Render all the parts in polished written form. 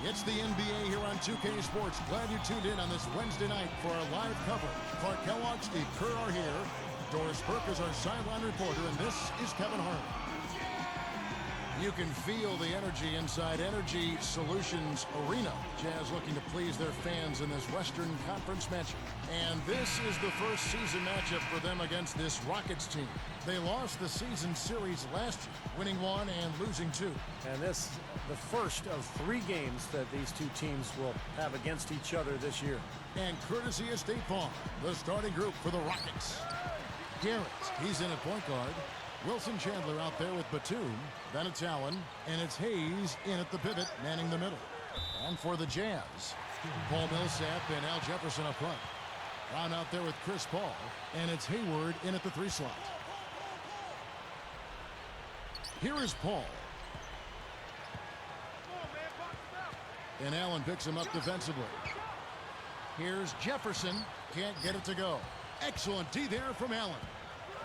It's the NBA here on 2K Sports. Glad you tuned in on this Wednesday night for our live coverage. Clark Kellogg, Steve Kerr are here. Doris Burke is our sideline reporter, and this is Kevin Harlan. You can feel the energy inside Energy Solutions Arena. Jazz looking to please their fans in this Western Conference matchup. And this is the first season matchup for them against this Rockets team. They lost the season series last year, winning 1 and losing 2. And this is the first of 3 games that these two teams will have against each other this year. And courtesy of State Farm, the starting group for the Rockets. Garrett, he's in at point guard. Wilson Chandler out there with Batum. Then it's Allen, and it's Hayes in at the pivot, manning the middle. And for the Jazz, Paul Millsap and Al Jefferson up front. Brown out there with Chris Paul, and it's Hayward in at the 3 slot. Here is Paul. And Allen picks him up defensively. Here's Jefferson. Can't get it to go. Excellent D there from Allen.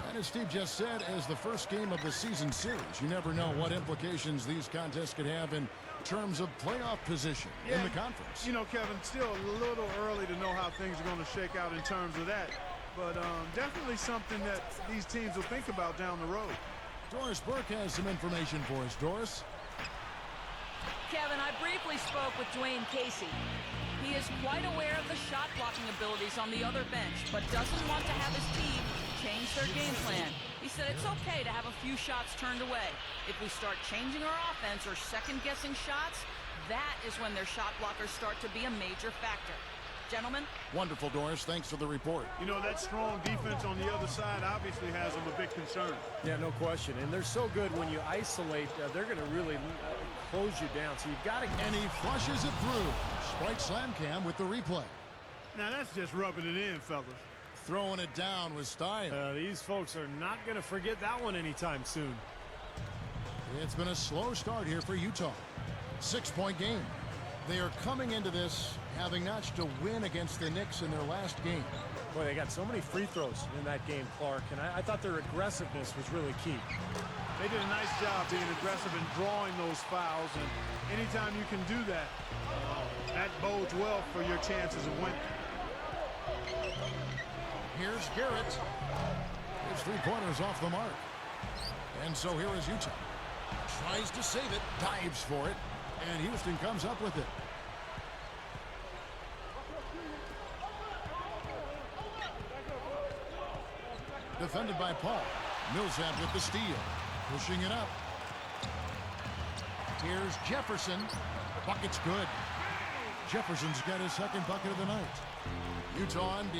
And as Steve just said, as the first game of the season series, you never know what implications these contests could have in terms of playoff position in the conference. You know, Kevin, still a little early to know how things are going to shake out in terms of that. But definitely something that these teams will think about down the road. Doris Burke has some information for us. Doris? Kevin, I briefly spoke with Dwayne Casey. He is quite aware of the shot blocking abilities on the other bench, but doesn't want to have his team change their game plan. He said it's okay to have a few shots turned away. If we start changing our offense or second-guessing shots, that is when their shot blockers start to be a major factor. Gentlemen? Wonderful, Doris. Thanks for the report. You know, that strong defense on the other side obviously has them a big concern. Yeah, no question. And they're so good when you isolate, they're going to really close you down. So you've got to... And he flushes it through. Sprite slam cam with the replay. Now, that's just rubbing it in, fellas. Throwing it down with style. These folks are not going to forget that one anytime soon. It's been a slow start here for Utah. 6-point game. They are coming into this having notched a win against the Knicks in their last game. Boy, they got so many free throws in that game, Clark, and I thought their aggressiveness was really key. They did a nice job being aggressive and drawing those fouls, and anytime you can do that, that bodes well for your chances of winning. Here's Garrett. His 3-pointers off the mark. And so here is Utah. Tries to save it, dives for it, and Houston comes up with it. Defended by Paul. Millsap with the steal. Pushing it up. Here's Jefferson. Bucket's good. Jefferson's got his second bucket of the night. Utah on D.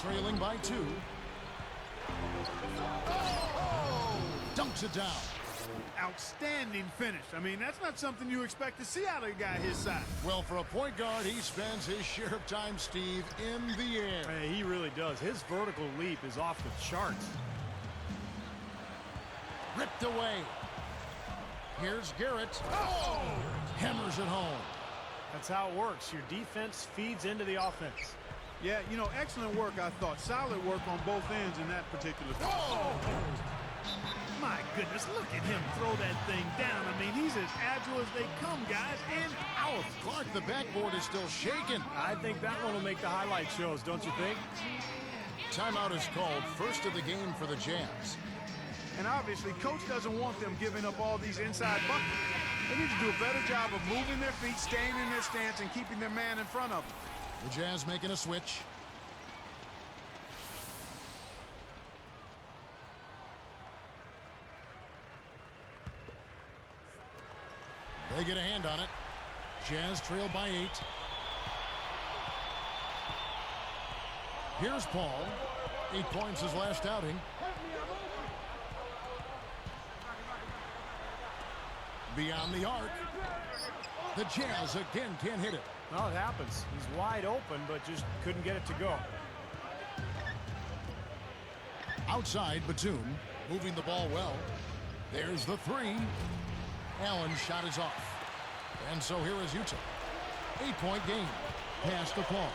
Trailing by 2. Dunks it down. Outstanding finish. I mean, that's not something you expect to see out of a guy his size. Well, for a point guard, he spends his share of time, Steve, in the air. Hey, he really does. His vertical leap is off the charts. Ripped away. Here's Garrett. Hammers it home. That's how it works. Your defense feeds into the offense. Yeah, you know, excellent work, I thought. Solid work on both ends in that particular play. My goodness, look at him throw that thing down. I mean, he's as agile as they come, guys, and powerful. Clark, the backboard is still shaking. I think that one will make the highlight shows, don't you think? Timeout is called. First of the game for the Jazz. And obviously, coach doesn't want them giving up all these inside buckets. They need to do a better job of moving their feet, staying in their stance, and keeping their man in front of them. The Jazz making a switch. They get a hand on it. Jazz trail by 8. Here's Paul. 8 points his last outing. Beyond the arc. The Jazz again can't hit it. Well, it happens. He's wide open, but just couldn't get it to go. Outside, Batum moving the ball well. There's the 3. Allen's shot is off. And so here is Utah. 8-point game. Pass to Paul.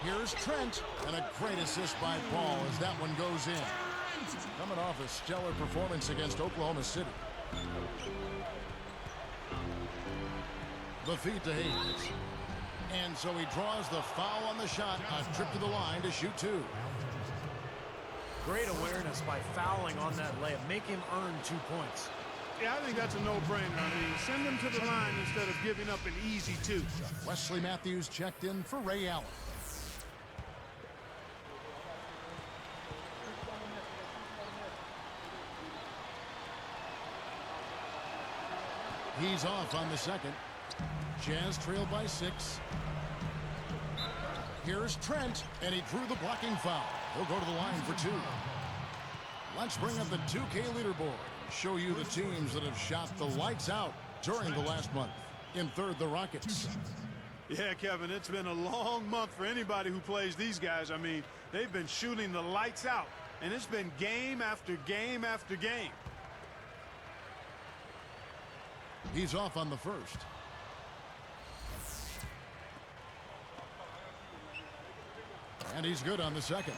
Here's Trent. And a great assist by Paul as that one goes in. Coming off a stellar performance against Oklahoma City. The feed to Hayes. And so he draws the foul on the shot. A trip to the line to shoot two. Great awareness by fouling on that layup. Make him earn 2 points. Yeah, I think that's a no-brainer. I mean, send him to the line instead of giving up an easy two. Wesley Matthews checked in for Ray Allen. He's off on the second. Jazz trail by 6. Here's Trent, and he drew the blocking foul. He'll go to the line for 2. Let's bring up the 2K leaderboard. Show you the teams that have shot the lights out during the last month. In third, the Rockets. Yeah, Kevin, it's been a long month for anybody who plays these guys. I mean, they've been shooting the lights out, and it's been game after game after game. He's off on the first. And he's good on the second.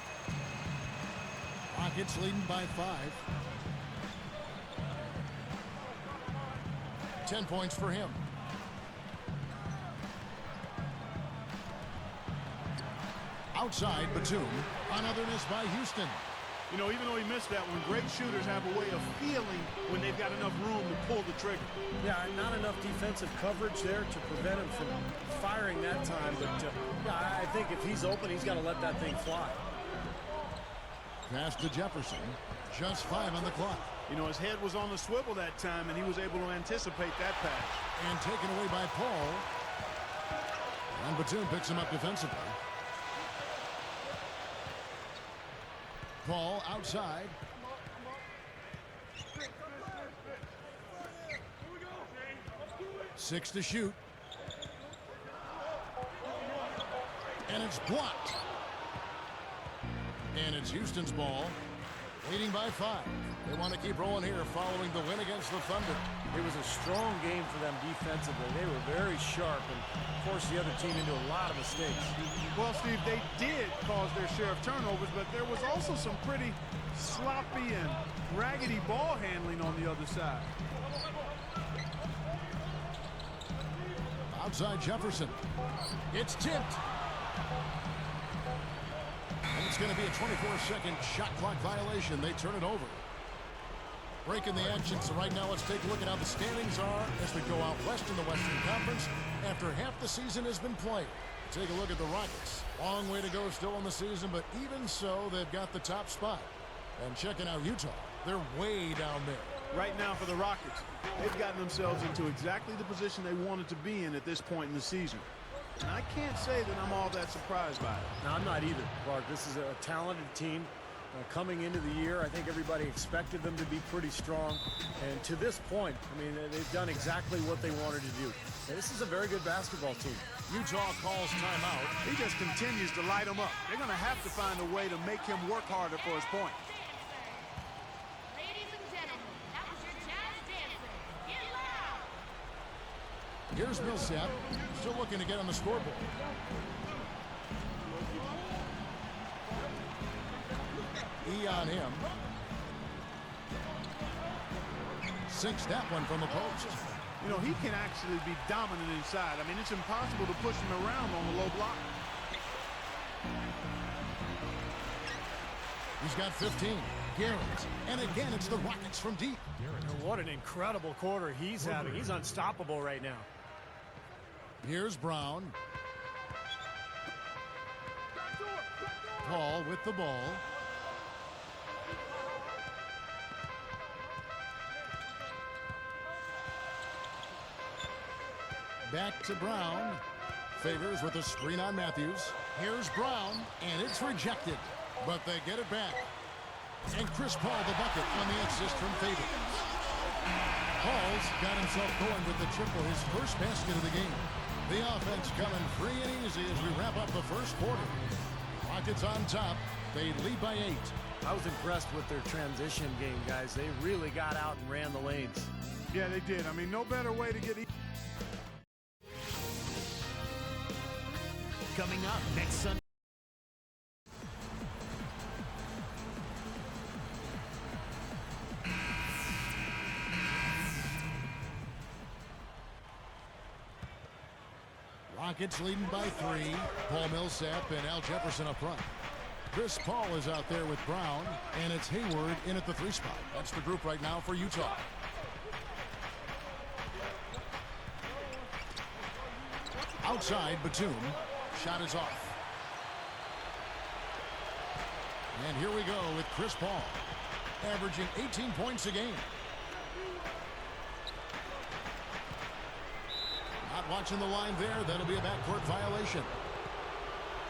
Rockets leading by 5. 10 points for him. Outside, Batum. Another miss by Houston. You know, even though he missed that one, great shooters have a way of feeling when they've got enough room to pull the trigger. Yeah, not enough defensive coverage there to prevent him from firing that time. But yeah, I think if he's open, he's got to let that thing fly. Pass to Jefferson. Just 5 on the clock. You know, his head was on the swivel that time, and he was able to anticipate that pass. And taken away by Paul. And Batum picks him up defensively. Paul outside. Six to shoot. And it's blocked. And it's Houston's ball. Leading by 5. They want to keep rolling here following the win against the Thunder. It was a strong game for them defensively. They were very sharp and forced the other team into a lot of mistakes. Well, Steve, they did cause their share of turnovers, but there was also some pretty sloppy and raggedy ball handling on the other side. Outside Jefferson. It's tipped. And it's going to be a 24-second shot clock violation. They turn it over. Breaking the action. So right now let's take a look at how the standings are as we go out west in the Western Conference after half the season has been played. Take a look at the Rockets. Long way to go still in the season, but even so, they've got the top spot. And checking out Utah, they're way down there. Right now for the Rockets, they've gotten themselves into exactly the position they wanted to be in at this point in the season. And I can't say that I'm all that surprised by it. No, I'm not either, Clark. This is a talented team. Coming into the year, I think everybody expected them to be pretty strong. And to this point, I mean, they've done exactly what they wanted to do. And this is a very good basketball team. Utah calls timeout. He just continues to light them up. They're going to have to find a way to make him work harder for his point. Ladies and gentlemen, that was your jazz dancing. Get loud! Here's Millsap, still looking to get on the scoreboard. E on him. Sinks that one from the post. You know, he can actually be dominant inside. I mean, it's impossible to push him around on the low block. He's got 15. Garrett. And again, it's the Rockets from deep. What an incredible quarter he's having. He's unstoppable right now. Here's Brown. Paul with the ball. Back to Brown. Favors with a screen on Matthews. Here's Brown, and it's rejected. But they get it back. And Chris Paul the bucket on the assist from Favors. Paul's got himself going with the triple, his first basket of the game. The offense coming free and easy as we wrap up the first quarter. Rockets on top. They lead by 8. I was impressed with their transition game, guys. They really got out and ran the lanes. Yeah, they did. I mean, no better way to get... Coming up next Sunday. Rockets leading by 3. Paul Millsap and Al Jefferson up front. Chris Paul is out there with Brown, and it's Hayward in at the 3 spot. That's the group right now for Utah. Outside, Batum. Shot is off. And here we go with Chris Paul, averaging 18 points a game. Not watching the line there. That'll be a backcourt violation.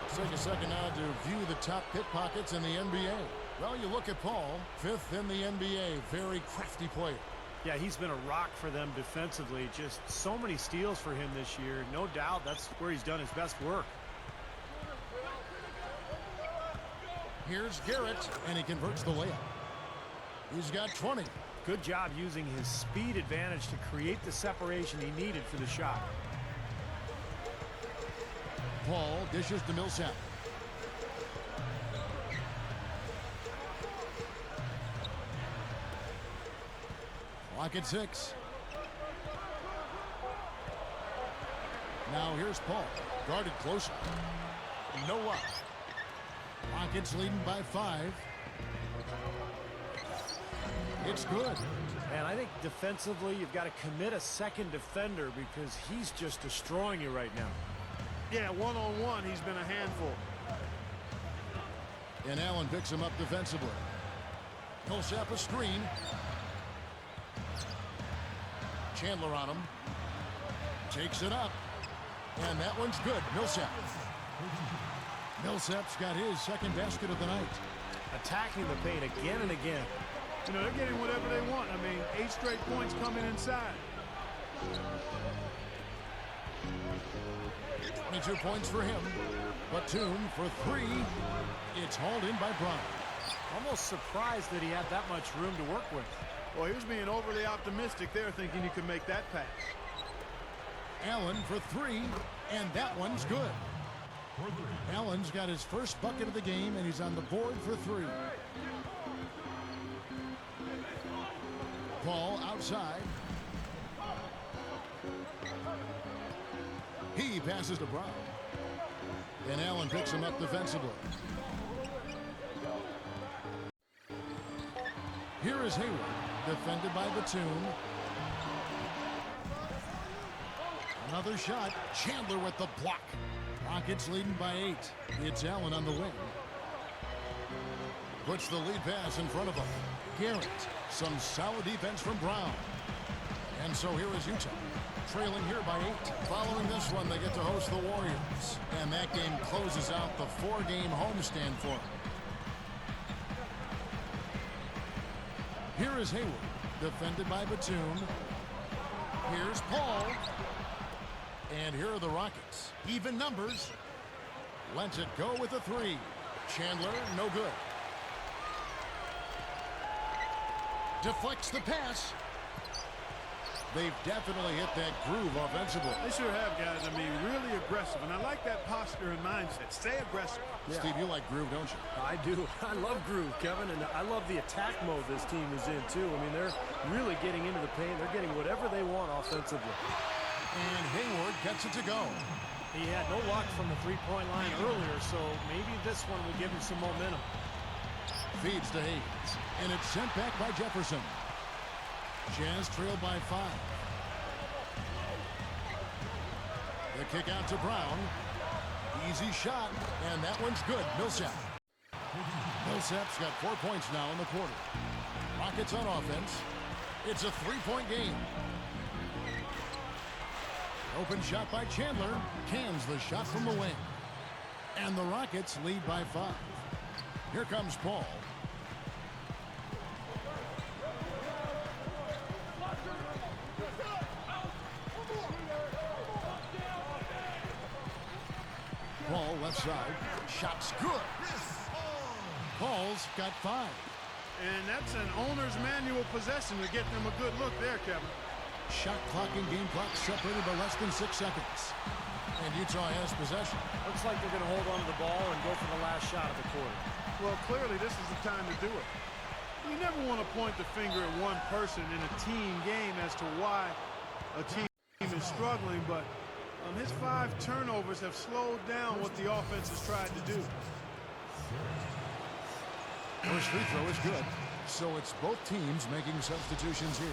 Let's take a second now to view the top pickpockets in the NBA. Well, you look at Paul, 5th in the NBA. Very crafty player. Yeah, he's been a rock for them defensively. Just so many steals for him this year. No doubt that's where he's done his best work. Here's Garrett, and he converts the layup. He's got 20. Good job using his speed advantage to create the separation he needed for the shot. Paul dishes to Millsap. Clock at 6. Now here's Paul, guarded closer. No luck. Rockets leading by 5. It's good. And I think defensively you've got to commit a second defender because he's just destroying you right now. Yeah, one-on-one, he's been a handful. And Allen picks him up defensively. Millsap a screen. Chandler on him. Takes it up. And that one's good. Millsap. Millsap's got his second basket of the night. Attacking the paint again and again. You know, they're getting whatever they want. I mean, 8 straight points coming inside. 22 points for him. Batum for 3. It's hauled in by Brown. Almost surprised that he had that much room to work with. Well, he was being overly optimistic there, thinking he could make that pass. Allen for 3, and that one's good. Allen's got his first bucket of the game, and he's on the board for 3. Paul outside. He passes to Brown. And Allen picks him up defensively. Here is Hayward, defended by Batum. Another shot. Chandler with the block. Rockets leading by 8. It's Allen on the wing. Puts the lead pass in front of him. Garrett. Some solid defense from Brown. And so here is Utah, trailing here by 8. Following this one, they get to host the Warriors. And that game closes out the 4-game homestand for them. Here is Hayward, defended by Batum. Here's Paul. And here are the Rockets. Even numbers. Lets it go with a 3. Chandler, no good. Deflects the pass. They've definitely hit that groove offensively. They sure have, guys. I mean, really aggressive. And I like that posture and mindset. Stay aggressive. Yeah. Steve, you like groove, don't you? I do. I love groove, Kevin. And I love the attack mode this team is in, too. I mean, they're really getting into the paint. They're getting whatever they want offensively. And Hayward gets it to go. He had no luck from the three-point line earlier, so maybe this one will give him some momentum. Feeds to Hayes, and it's sent back by Jefferson. Jazz trailed by 5. The kick out to Brown. Easy shot, and that one's good. Millsap. Millsap's got 4 points now in the quarter. Rockets on offense. It's a 3-point game. Open shot by Chandler. Cans the shot from the wing. And the Rockets lead by 5. Here comes Paul. Paul left side. Shot's good. Paul's got 5. And that's an owner's manual possession to get them a good look there, Kevin. Shot clock and game clock separated by less than 6 seconds. And Utah has possession. Looks like they're going to hold on to the ball and go for the last shot of the quarter. Well, clearly this is the time to do it. You never want to point the finger at one person in a team game as to why a team is struggling, but His 5 turnovers have slowed down what the offense has tried to do. First free throw is good. So it's both teams making substitutions here.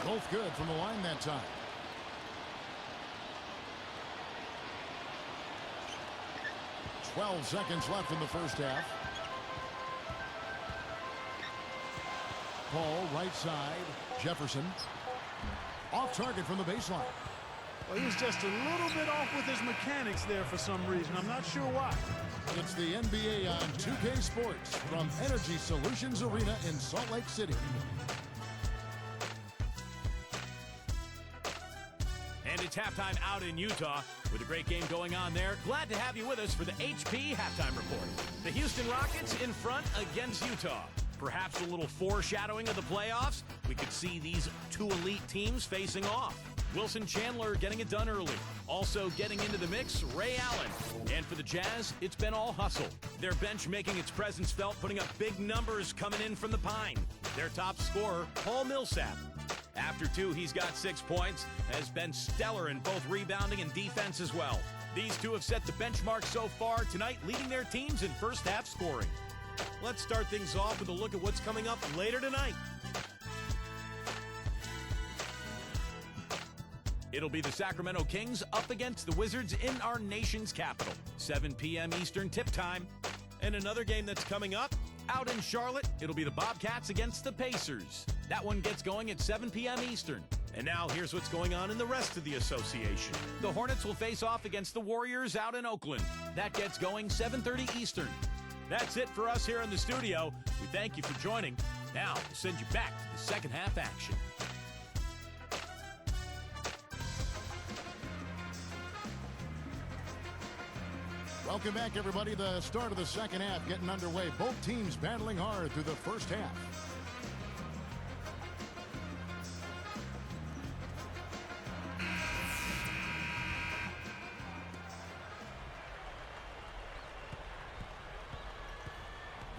Both good from the line that time. Seconds left in the first half. Paul, right side. Jefferson. Off target from the baseline. Well, he was just a little bit off with his mechanics there for some reason. I'm not sure why. It's the NBA on 2K Sports from Energy Solutions Arena in Salt Lake City. And it's halftime out in Utah with a great game going on there. Glad to have you with us for the HP halftime report. The Houston Rockets in front against Utah. Perhaps a little foreshadowing of the playoffs. We could see these two elite teams facing off. Wilson Chandler getting it done early. Also getting into the mix, Ray Allen. And for the Jazz, it's been all hustle. Their bench making its presence felt, putting up big numbers coming in from the Pine. Their top scorer, Paul Millsap. After 2, he's got 6 points, has been stellar in both rebounding and defense as well. These two have set the benchmark so far tonight, leading their teams in first half scoring. Let's start things off with a look at what's coming up later tonight. It'll be the Sacramento Kings up against the Wizards in our nation's capital. 7 p.m. Eastern tip time. And another game that's coming up, out in Charlotte, it'll be the Bobcats against the Pacers. That one gets going at 7 p.m. Eastern. And now here's what's going on in the rest of the association. The Hornets will face off against the Warriors out in Oakland. That gets going 7:30 Eastern. That's it for us here in the studio. We thank you for joining. Now we'll send you back to the second half action. Welcome back, everybody. The start of the second half getting underway. Both teams battling hard through the first half.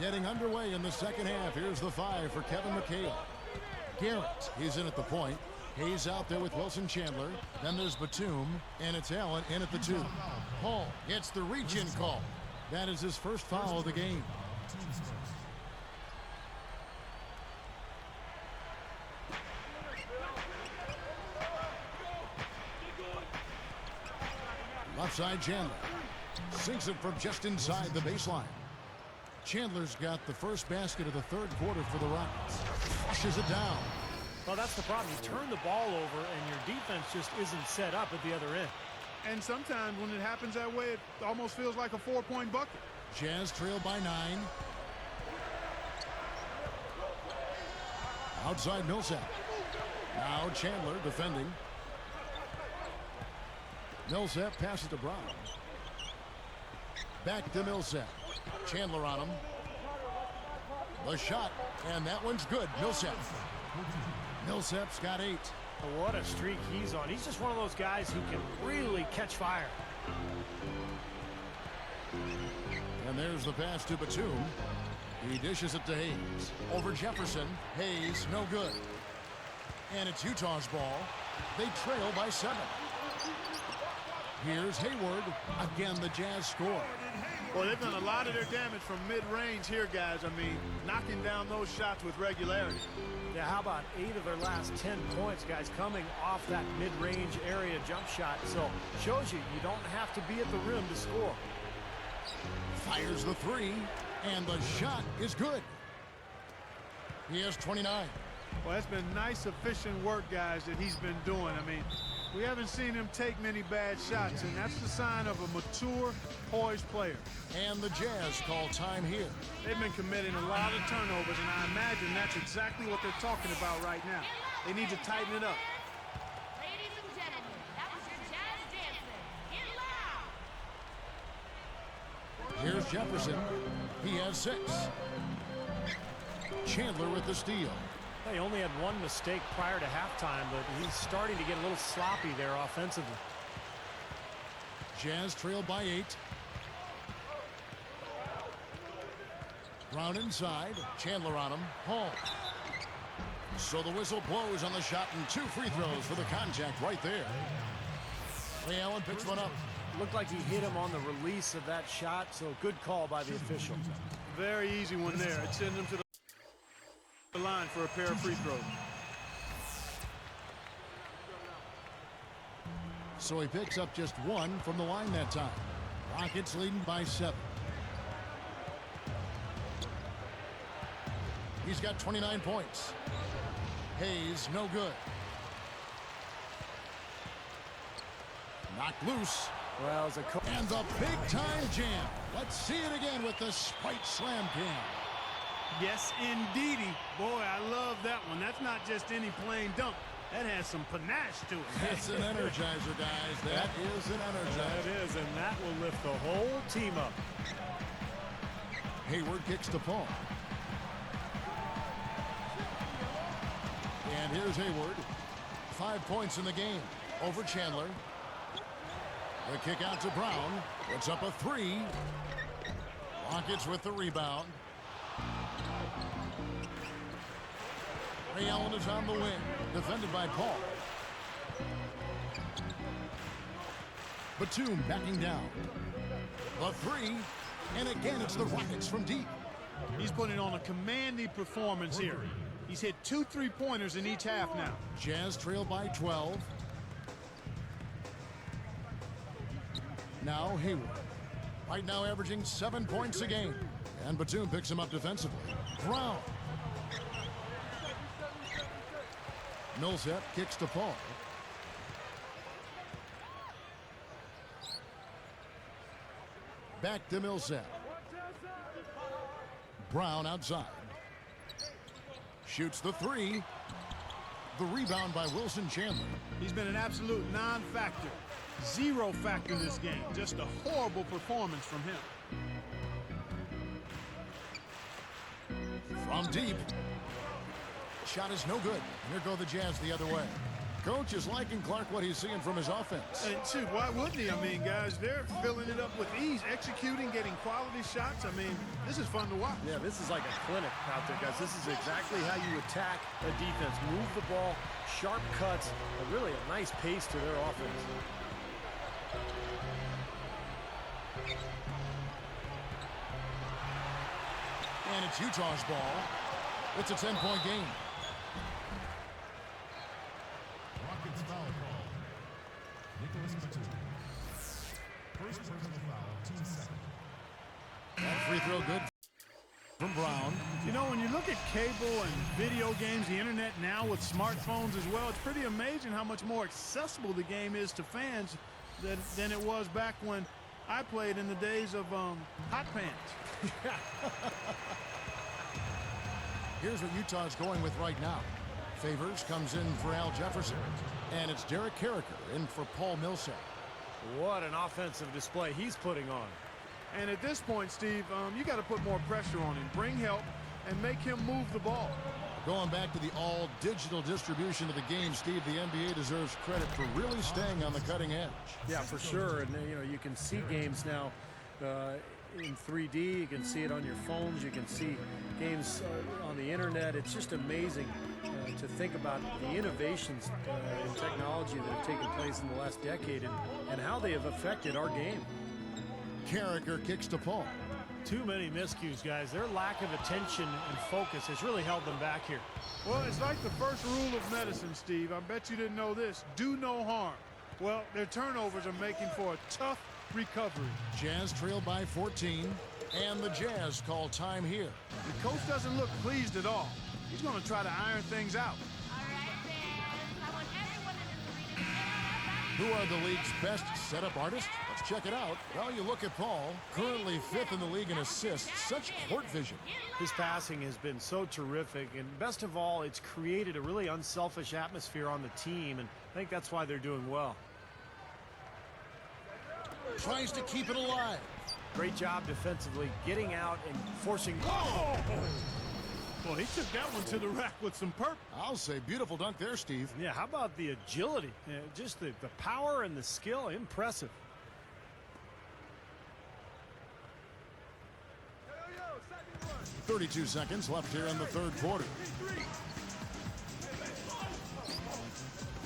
Getting underway in the second half. Here's the 5 for Kevin McHale. Garrett, he's in at the point. Hayes out there with Wilson Chandler. Then there's Batum, and it's Allen in at the 2. Paul gets the reach-in call. That is his first foul of the game. Left side Chandler. Sinks it from just inside the baseline. Chandler's got the first basket of the third quarter for the Rockets. Flushes it down. Well, that's the problem. You turn the ball over, and your defense just isn't set up at the other end. And sometimes when it happens that way, it almost feels like a 4-point bucket. Jazz trail by 9. Outside Millsap. Now Chandler defending. Millsap passes to Brown. Back to Millsap. Chandler on him. The shot, and that one's good. Millsap. Millsap's got 8. What a streak he's on. He's just one of those guys who can really catch fire. And there's the pass to Batum. He dishes it to Hayes. Over Jefferson. Hayes, no good. And it's Utah's ball. They trail by 7. Here's Hayward. Again, the Jazz score. Well, they've done a lot of their damage from mid-range here, guys. I mean, knocking down those shots with regularity. Yeah, how about 8 of their last 10 points, guys, coming off that mid-range area jump shot. So, shows you don't have to be at the rim to score. Fires the 3, and the shot is good. He has 29. Well, that's been nice, efficient work, guys, that he's been doing. I mean, we haven't seen him take many bad shots, and that's the sign of a mature, poised player. And the Jazz call time here. They've been committing a lot of turnovers, and I imagine that's exactly what they're talking about right now. They need to tighten it up. Ladies and gentlemen, that was your Jazz dancing. Get loud! Here's Jefferson. He has 6. Chandler with the steal. He only had one mistake prior to halftime, but he's starting to get a little sloppy there offensively. Jazz trail by 8. Brown inside. Chandler on him. Paul. So the whistle blows on the shot, and 2 free throws for the contact right there. Ray Allen picks one up. Looked like he hit him on the release of that shot, so good call by the official. Very easy one there. It sends him to the line for a pair of free throws. So he picks up just 1 from the line that time. Rockets leading by 7. He's got 29 points. Hayes, no good. Knocked loose. Well, as a and the big-time jam. Let's see it again with the Spike Slam Cam. Yes, indeedy. Boy, I love that one. That's not just any plain dunk. That has some panache to it. That's an energizer, guys. That is an energizer. That is, and that will lift the whole team up. Hayward kicks to Paul. And here's Hayward. 5 points in the game over Chandler. The kick out to Brown. Puts up a 3. Rockets with the rebound. Ray Allen is on the wing. Defended by Paul. Batum backing down. The 3. And again, it's the Rockets from deep. He's putting on a commanding performance here. He's hit 2 3-pointers in each half now. Jazz trail by 12. Now Hayward. Right now averaging 7 points a game. And Batum picks him up defensively. Brown. Millsap kicks to Paul. Back to Millsap. Brown outside. Shoots the 3. The rebound by Wilson Chandler. He's been an absolute non-factor. 0 factor in this game. Just a horrible performance from him. From deep. Shot is no good. Here go the Jazz the other way. Coach is liking Clark what he's seeing from his offense. And shoot, why wouldn't he? I mean, guys, they're filling it up with ease, executing, getting quality shots. I mean, this is fun to watch. Yeah, this is like a clinic out there, guys. This is exactly how you attack a defense. Move the ball, sharp cuts, but really a nice pace to their offense. And it's Utah's ball. It's a 10-point game. Rockets foul call. Nicholas Batum. First personal foul, team second. That free throw good from Brown. You know, when you look at cable and video games, the internet now with smartphones as well, it's pretty amazing how much more accessible the game is to fans than it was back when I played in the days of hot pants. Here's what Utah's going with right now. Favors comes in for Al Jefferson. And it's Derek Carricker in for Paul Millsap. What an offensive display he's putting on. And at this point, Steve, you got to put more pressure on him. Bring help and make him move the ball. Going back to the all-digital distribution of the game, Steve, the NBA deserves credit for really staying on the cutting edge. Yeah, for sure. And, you know, you can see games now in 3D. You can see it on your phones. You can see games on the internet. It's just amazing to think about the innovations in technology that have taken place in the last decade and how they have affected our game. Carricker kicks to Paul. Too many miscues, guys. Their lack of attention and focus has really held them back here. Well, it's like the first rule of medicine, Steve. I bet you didn't know this. Do no harm. Well, their turnovers are making for a tough recovery. Jazz trail by 14, and the Jazz call time here. The coach doesn't look pleased at all. He's going to try to iron things out. All right, fans. I want everyone in this arena to Who are the league's best setup artists? Let's check it out. Well, you look at Paul, currently 5th in the league in assists. Such court vision. His passing has been so terrific, and best of all, it's created a really unselfish atmosphere on the team, and I think that's why they're doing well. Tries to keep it alive. Great job defensively, getting out and forcing. Oh! Well, he took that one to the rack with some purpose. I'll say beautiful dunk there, Steve. Yeah, how about the agility? Just the power and the skill, impressive. 32 seconds left here in the third quarter.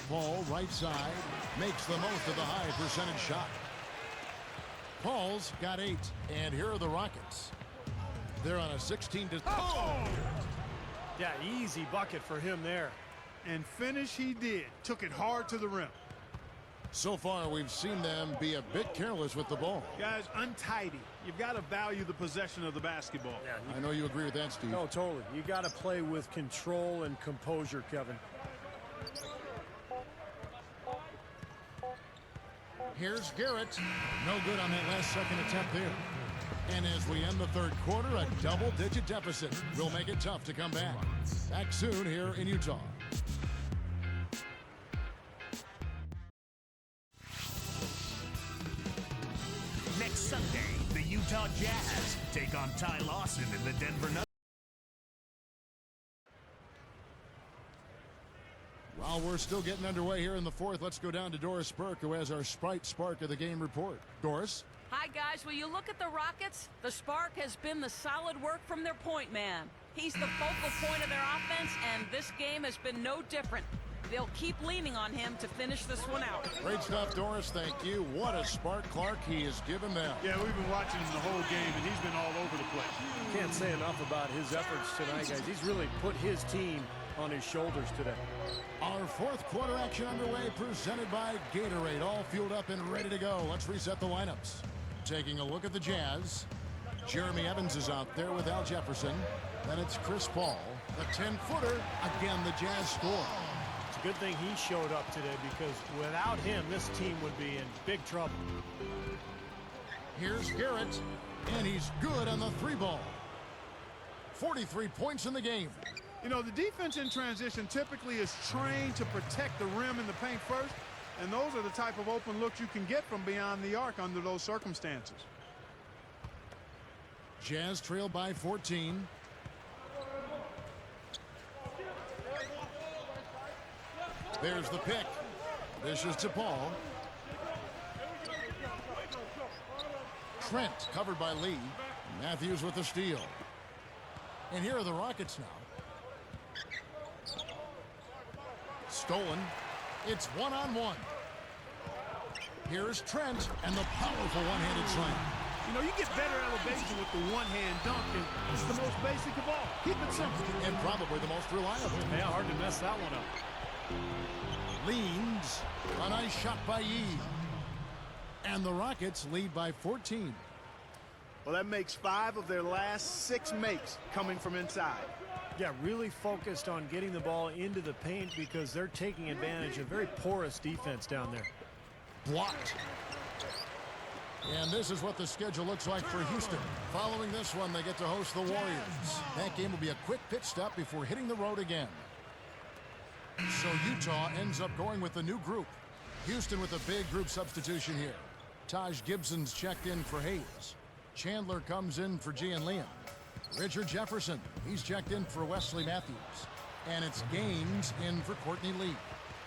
Paul, right side, makes the most of the high percentage shot. Paul's got 8, and here are the Rockets. They're on a 16 to... Oh! Yeah, easy bucket for him there. And finish he did. Took it hard to the rim. So far, we've seen them be a bit careless with the ball. Guys, untidy. You've got to value the possession of the basketball. I know you agree with that, Steve. No, totally. You got to play with control and composure, Kevin. Here's Garrett. No good on that last second attempt there. And as we end the third quarter, a double-digit deficit will make it tough to come back. Back soon here in Utah. Next Sunday, the Utah Jazz take on Ty Lawson and the Denver Nuggets. While we're still getting underway here in the fourth, let's go down to Doris Burke, who has our Sprite Spark of the Game report. Doris? Hi, guys. Will you look at the Rockets? The spark has been the solid work from their point man. He's the focal point of their offense, and this game has been no different. They'll keep leaning on him to finish this one out. Great stuff, Doris. Thank you. What a spark, Clark, he has given them. Yeah, we've been watching him the whole game, and he's been all over the place. Can't say enough about his efforts tonight, guys. He's really put his team on his shoulders today. Our fourth quarter action underway, presented by Gatorade. All fueled up and ready to go. Let's reset the lineups. Taking a look at the Jazz. Jeremy Evans is out there with Al Jefferson. Then it's Chris Paul. The 10-footer. Again, the Jazz score. It's a good thing he showed up today, because without him, this team would be in big trouble. Here's Garrett, and he's good on the 3-ball. 43 points in the game. You know, the defense in transition typically is trained to protect the rim in the paint first, and those are the type of open looks you can get from beyond the arc under those circumstances. Jazz trail by 14. There's the pick. This is to Paul. Trent covered by Lee. Matthews with the steal. And here are the Rockets now. Stolen. It's one-on-one. Here's Trent and the powerful one-handed slam. You know, you get better elevation with the one-hand dunk, and it's the most basic of all. Keep it simple. And probably the most reliable. Yeah, hard to mess that one up. Leans. A nice shot by Yee. And the Rockets lead by 14. Well, that makes 5 of their last 6 makes coming from inside. Yeah, really focused on getting the ball into the paint, because they're taking advantage of very porous defense down there. Blocked. And this is what the schedule looks like for Houston. Following this one, they get to host the Warriors. That game will be a quick pit stop before hitting the road again. So Utah ends up going with a new group. Houston with a big group substitution here. Taj Gibson's checked in for Hayes. Chandler comes in for Gian Liam. Richard Jefferson, he's checked in for Wesley Matthews. And it's Gaines in for Courtney Lee.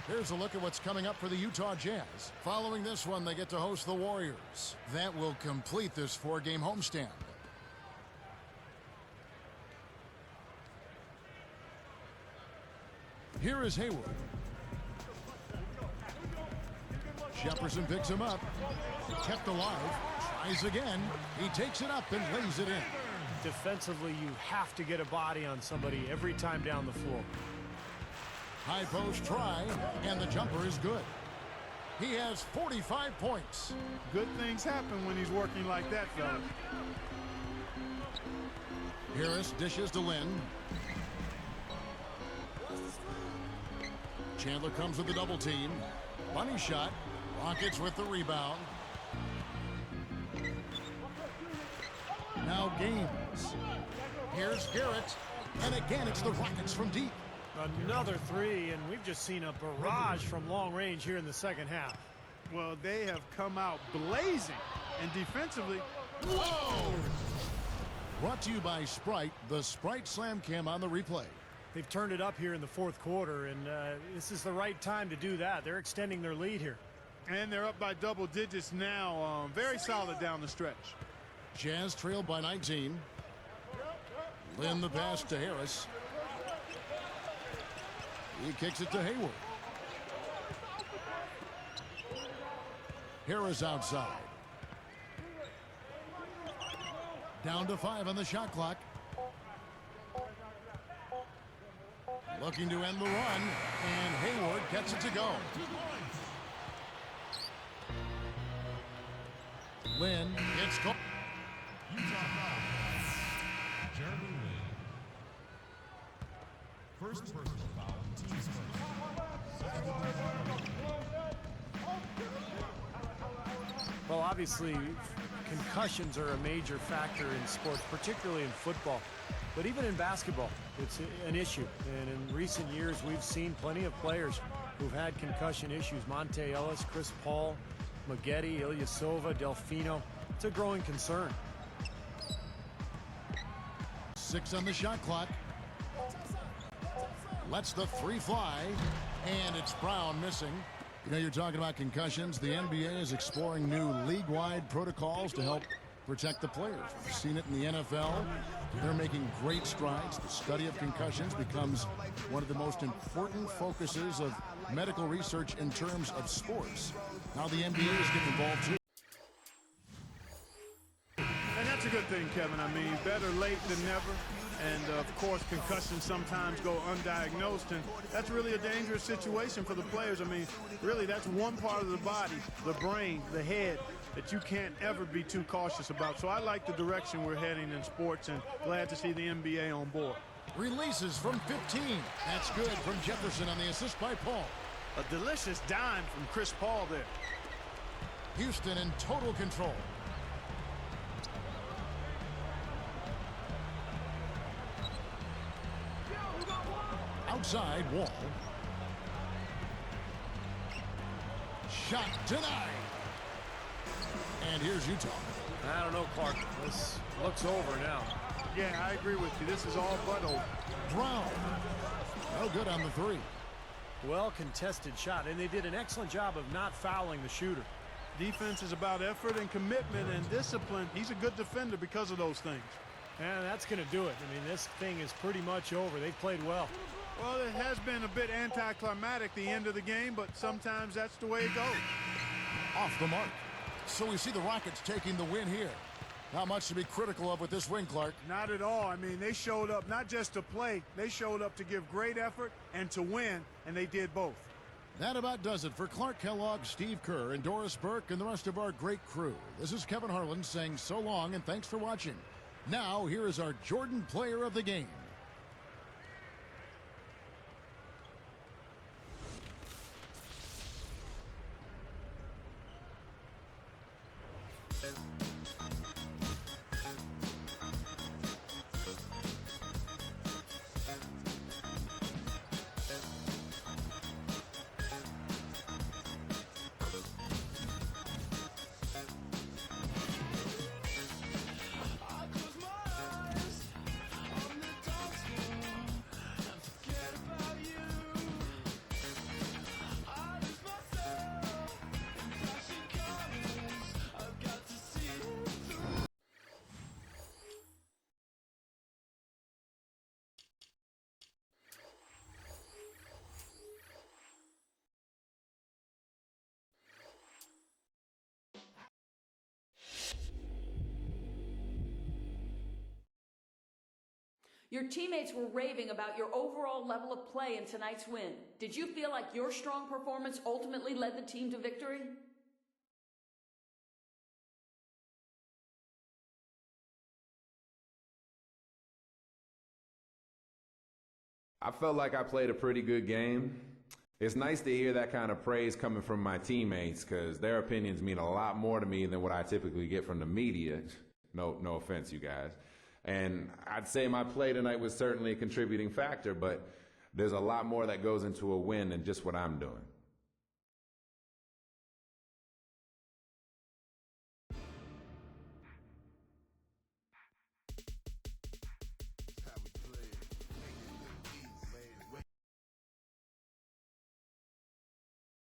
Here's a look at what's coming up for the Utah Jazz. Following this one, they get to host the Warriors. That will complete this 4-game homestand. Here is Hayward. Jefferson picks him up. Kept alive. Tries again. He takes it up and lays it in. Defensively, you have to get a body on somebody every time down the floor. High post try, and the jumper is good. He has 45 points. Good things happen when he's working like that, fellas. Harris dishes to Lynn. Chandler comes with the double team. Bunny shot. Rockets with the rebound. Now Gaines. Here's Garrett. And again, it's the Rockets from deep. Another 3, and we've just seen a barrage from long range here in the second half. Well, they have come out blazing, and defensively, whoa! Brought to you by Sprite, the Sprite Slam Cam on the replay. They've turned it up here in the fourth quarter, and this is the right time to do that. They're extending their lead here. And they're up by double digits now. Very solid down the stretch. Jazz trailed by 19. Lynn the pass to Harris. He kicks it to Hayward. Harris outside. Down to 5 on the shot clock. Looking to end the run, and Hayward gets it to go. Lynn gets caught. Utah foul. Jeremy Lin. First personal foul, team's first. Well, obviously, concussions are a major factor in sports, particularly in football. But even in basketball, it's an issue. And in recent years, we've seen plenty of players who've had concussion issues. Monte Ellis, Chris Paul, Maggette, Ilyasova, Delfino. It's a growing concern. 6 on the shot clock. Lets the 3 fly, and it's Brown missing. You know, you're talking about concussions. The NBA is exploring new league-wide protocols to help protect the players. We've seen it in the NFL. They're making great strides. The study of concussions becomes one of the most important focuses of medical research in terms of sports. Now the NBA is getting involved too. And that's a good thing, Kevin. I mean, better late than never. And, of course, concussions sometimes go undiagnosed, and that's really a dangerous situation for the players. I mean, really, that's one part of the body, the brain, the head, that you can't ever be too cautious about. So I like the direction we're heading in sports, and glad to see the NBA on board. Releases from 15. That's good from Jefferson on the assist by Paul. A delicious dime from Chris Paul there. Houston in total control. Outside, Wall. Shot denied. And here's Utah. I don't know, Clark. This looks over now. Yeah, I agree with you. This is all but over. Brown. No good on the 3. Well contested shot, and they did an excellent job of not fouling the shooter. Defense is about effort and commitment and discipline. He's a good defender because of those things. And that's going to do it. I mean, this thing is pretty much over. They played well. Well, it has been a bit anticlimactic the end of the game, but sometimes that's the way it goes. Off the mark. So we see the Rockets taking the win here. Not much to be critical of with this win, Clark. Not at all. I mean, they showed up not just to play. They showed up to give great effort and to win, and they did both. That about does it for Clark Kellogg, Steve Kerr, and Doris Burke, and the rest of our great crew. This is Kevin Harlan saying so long and thanks for watching. Now, here is our Jordan Player of the Game. Your teammates were raving about your overall level of play in tonight's win. Did you feel like your strong performance ultimately led the team to victory? I felt like I played a pretty good game. It's nice to hear that kind of praise coming from my teammates because their opinions mean a lot more to me than what I typically get from the media. No offense, you guys. And I'd say my play tonight was certainly a contributing factor, but there's a lot more that goes into a win than just what I'm doing.